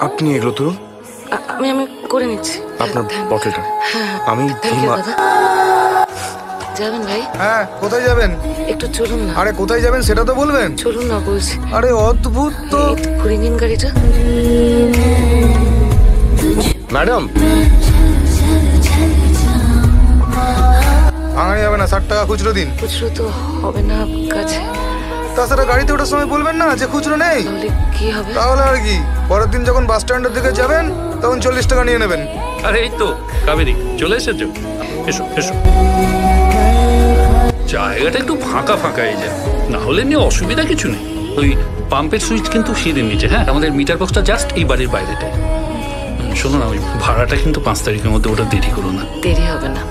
আপনি এগুলো তুলুন। আমি করে নিচ্ছি আপনার বটলটা। আমি যাবেন ভাই? হ্যাঁ, কোথায় যাবেন? একটু চলুন না। আরে কোথায় যাবেন সেটা তো বলবেন। চলুন না বলছি। আরে অদ্ভুত তো। ঘুরে নিন গাড়িটা। ম্যাডাম, ভাঙা যাবে না, 60 টাকা খুচরো দিন। খুচরো তো হবে না কাছে। তাছাড়া গাড়িতে ওঠার সময় বলবেন না যে খুচরো নেই। তাহলে কি হবে? তাহলে আর কি, পরের দিন যখন বাস স্ট্যান্ডের দিকে যাবেন তখন 40 টাকা নিয়ে নেবেন। আরে এই তো কাবেরী চলে এসেছো, এসো এসো। জায়গাটা একটু ফাঁকা ফাঁকা এই যায়, না হলে নিয়ে অসুবিধা কিছু নেই। ওই পাম্পের সুইচ কিন্তু সিঁড়ির নিচে। হ্যাঁ, আমাদের মিটার বক্সটা জাস্ট এই বাড়ির বাইরেটাই। শোনো না, ওই ভাড়াটা কিন্তু 5 তারিখের মধ্যে ওটা দেরি করো না। দেরি হবে না।